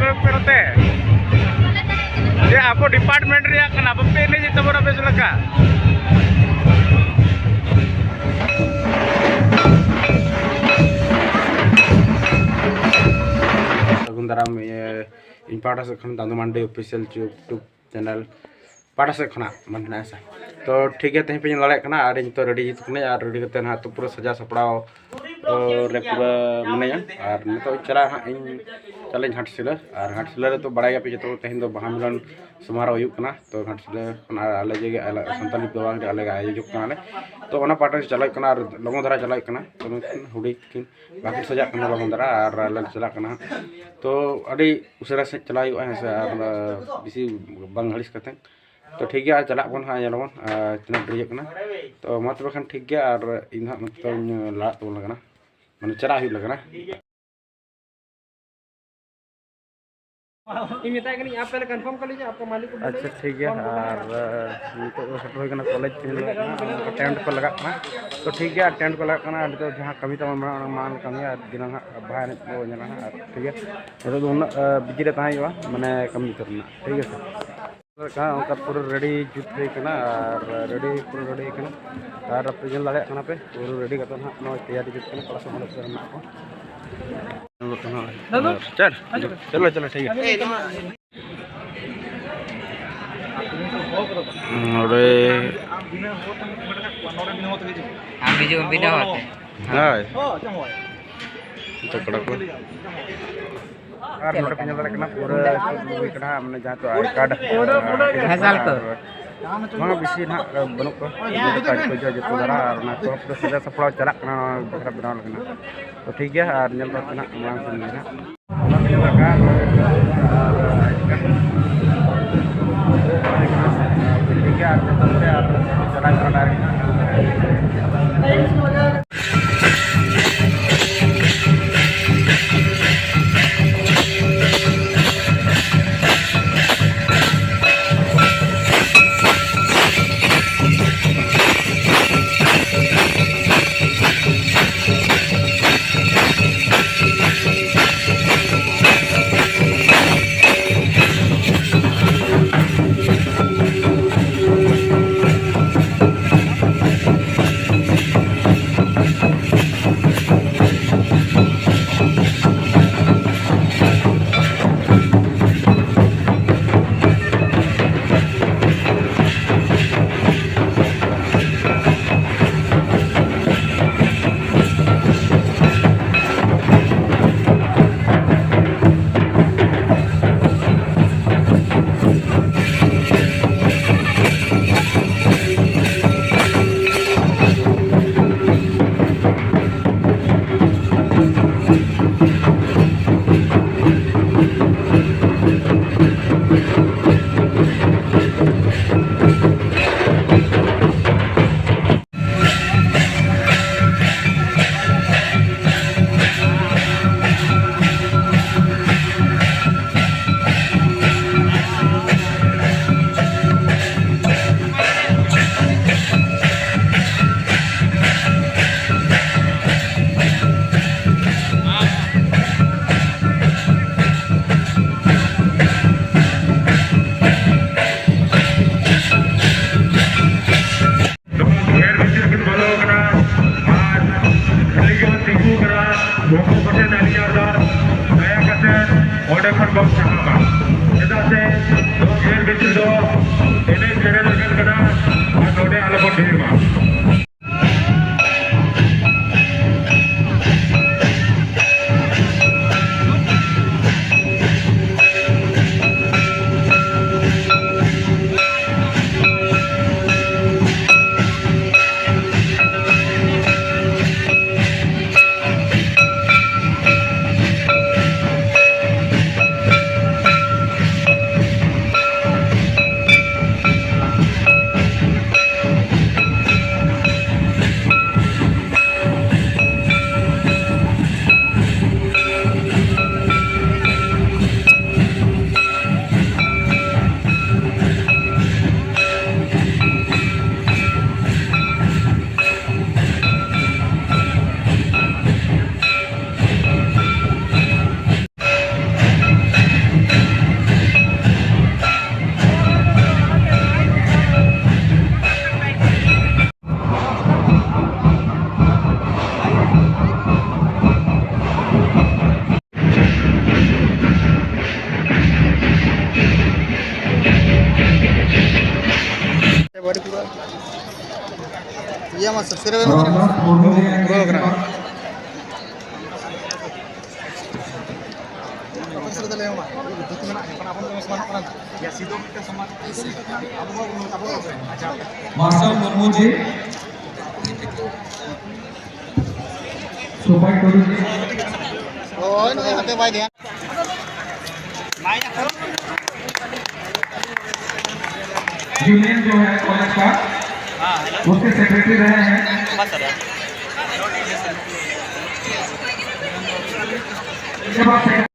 पे रोते ये आपको डिपार्टमेंट रे कना बपे ने जित बरा बेस लका दाराम ये इन पाटा से खन दांदू मांडी ऑफिशियल यूट्यूब चैनल पाटा से खना मन ऐसा तो ठीक है तहीं पे लड़े कना और इन तो रेडी कने और रेडी करते ना तो पूरा सजा सपड़ाव रे पूरा मने और नितो चला इन चले घाटशिला और घाटशिला तो बड़ा पे जो तहीं दो बहा मिलन समारोह हुई कना तो घाटशिला खना आले जगे संताली बाबा के आले आयोजक कना तो ओना पाटा से चला कना लगन धरा चला कना तो हुडी किन बाकी सजा कना लगन धरा और आले चला कना तो अड़ी उसरा से चला है से और बिसी बंग हड़िस कते तो ठीक है चला बन हाँ लोगन तना डरिए कना तो मत बखान ठीक है और इन हाँ मतलब ला तो लगना माने चला ही लगना आप पहले कंफर्म कर लीजिए आपका मालिक को। अच्छा ठीक है और तो सेटल होना कॉलेज टेंट को लगा तो ठीक है टेंट को लगा तो जहाँ कभी तो मान कमी दिन भाई ठीक है तो बिजी रे तहाँ माने कमी करना ठीक है सर कहाँ उनका पूरा रेडी जुट होना और रेडी पूरा रेडी करना और आप जन लगे पे पूरा रेडी करते ना तैयारी जुट क्लास चल चलो चलो ठीक है अरे हम बीजो बिना होते हां तो कड़ा को और नोट पे लगे ना पूरा हुई कना हमने जहां तो आई कार्ड साल को मां बिसी ना बनो को जो जो जो दरा और ना तो सजा सफल चला कना बखरा बनाव लगना तो ठीक है और नल रखना मांग से ना लगा ठीक है चला चला Iya mas, sirve mas. Marshal Murmu ji, Subhai Tolu ji, Oh, ini hati baik dia. Union जो है कॉलेज का उसके सेक्रेटरी रहे हैं। इसके बाद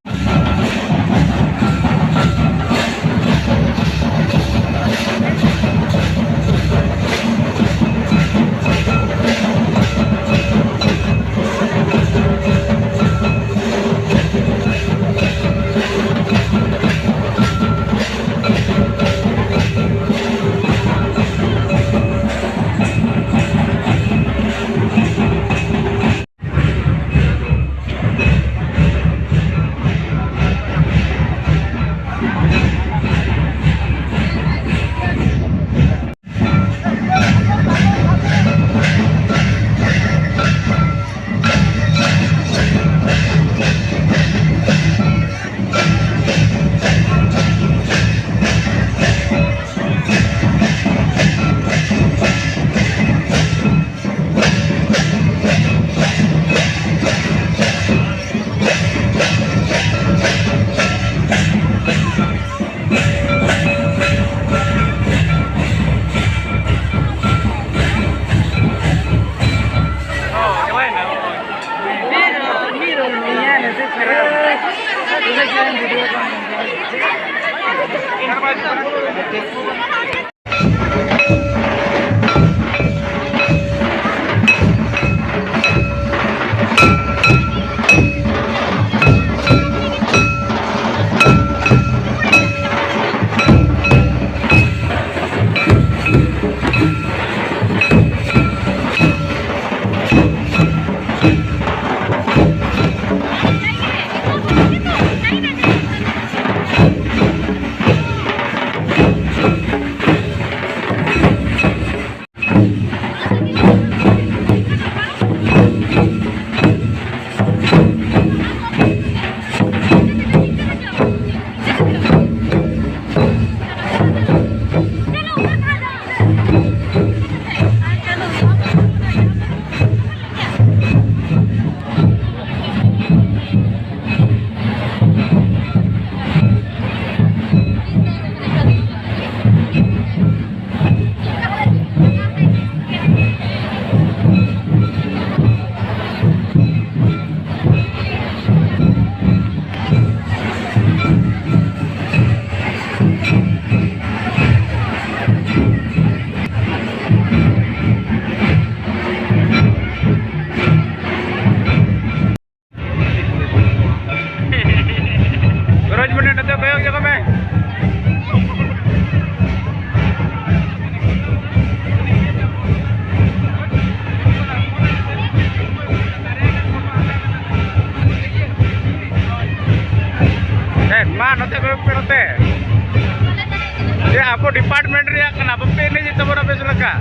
apa department ria kenapa pene je tabora besulaka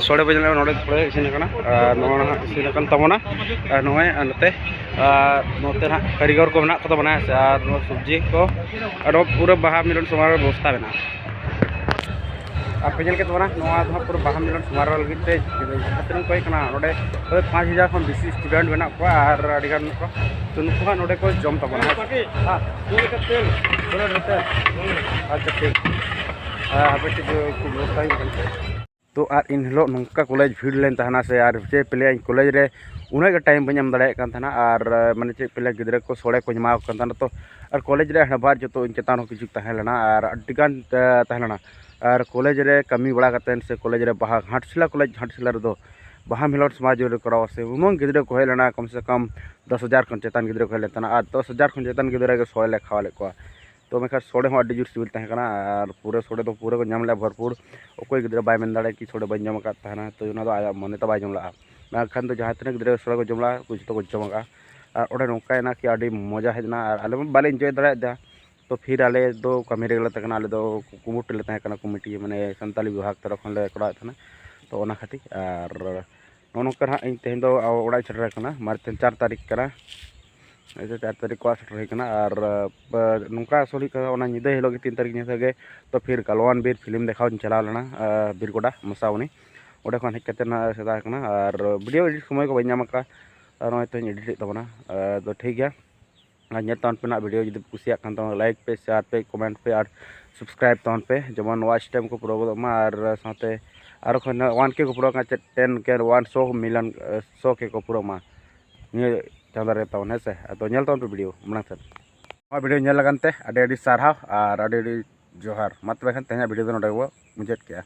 सोड़े बजे नोड़े थोड़े इसीन नोना इसीन तबना नोए नोते नोते ना कारीगर को बना को बना सब्जी को पूरा बाहा मिलन समारोह व्यवस्था बना आप पेजल के तबना नोआ पूरा बाहा मिलन समारोह लगी ते खातिर कोई कना नोड़े 5000 खन बेसी स्टूडेंट बना को आर अडिगान को तो नुको नोड़े को जम तबना हां दूर का तेल थोड़ा रहता अच्छा ठीक आप जो व्यवस्था ही तो आर इन हिलो नौका कॉलेज भीड़ लेन तहना से आर चे पहले कॉलेज रे उन्हें टाइम बन दाड़े तहना आर माने चे पहले गिद्रा को सोड़े को जमा तहना तो आर कॉलेज रे हबार जो तो इन चेतान हो किछु तहलना आर अड्डिगान तहलना आर कॉलेज रे कमी बड़ा कतेन से कॉलेज रे बाहा घाटशिला कॉलेज घाटशिला रे दो बहा मिलन समाज कराव से उन गिद्रे को हेलना कम से कम 10,000 खन चेतान गिद्रे को हेलना और 10,000 खन चेतान गिद्रे के सोले खावा को तो मेखा सोड़े हो अड्डी जुर सिविल तहकना और पूरे सोड़े तो पूरे को नाम ले भरपूर ओकोई गिद्रे बाय मेन दाड़े कि सोड़े बन जमका तहना तो उना दो आया मने तो बाय जमला मेखान तो जहां तने गिद्रे सोड़े को जमला कुछ तो को जमका और ओडे नोकायना कि अड्डी मजा हेजना और आले बाले एंजॉय दाड़ा तो फिर आले दो कमी रेगला तकना आले दो कुमुटी ले तहकना कमिटी माने संताली विभाग तरफ खन ले करा थना तो ओना खाती और नोनकर हाँ इन तेहन दो ओड़ा सेटर कना मार्च 4 तारीख कना ऐसे 4 तारीख को सेटर कना और नुका सोली का ओना निदे हेलो 3 तारीख नेगे तो फिर गलवान बीर फिल्म देखाव चला लेना बीरगोड़ा मसावनी ओडे खन हेज कते ना सेदा कना और वीडियो एडिट समय को बन्याम का और नय तो एडिट तबना तो ठीक गया नेल तन पे ना वीडियो जब कुसिया कान तो लाइक पे शेयर पे कमेंट पे और सब्सक्राइब तन पे जमन वाच टाइम को प्रोग्राम मा और साथे और 1K को पूरा 10K 100 मिलियन 100K को पूरा मा नि चांदा रे तवन है से तो नेल तन पे वीडियो मना से वीडियो नेल लगनते अडे अडे सारहाव और अडे अडे जोहार मत बेखन तेना वीडियो दो नडे वो मुझे क्या